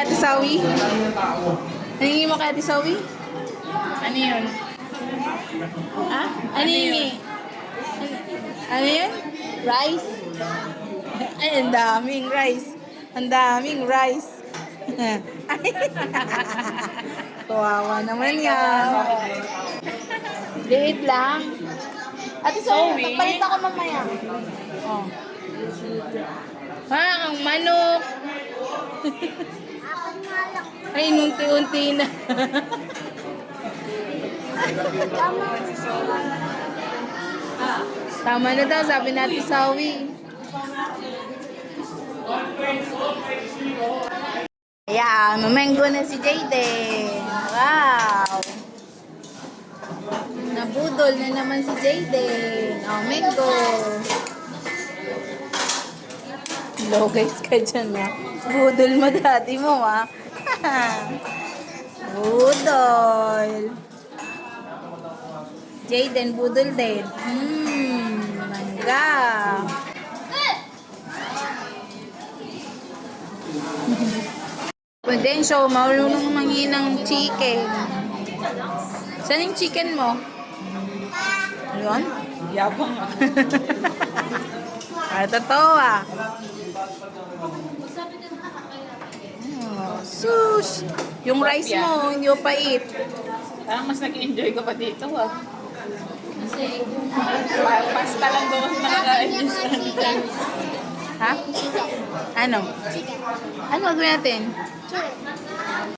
kay Ate Sawi? Nangingi mo kay Ate Sawi? Ano yun? Ha? Ano yun? Ano yun? Rice? Ay, ang daming rice. Ang daming rice. Kawawa naman yan. Liit lang. Ate Sawi, papalit ako mamaya. Oh. Ang manok. Ay, nunti-unti na. Tama na daw, sabi natin Sawi. Ayan, mamengo na si Jayden. Wow! Nabudol na naman si Jayden. Oh, mango. Hello guys ka dyan ha. Budol mo dati mo ha. Budol. Jayden, budol din. Mangga. Prudencio, marunong mangi ng chicken. Saan yung chicken mo? Yun? Yabang ah. Totoo ah. Oh, sus! Yung rice mo, hindi mo pait. Parang mas nag-enjoy ka pa dito ah. Kasi pasta lang doon nakakain. Ha? Ano? Ano gawin natin?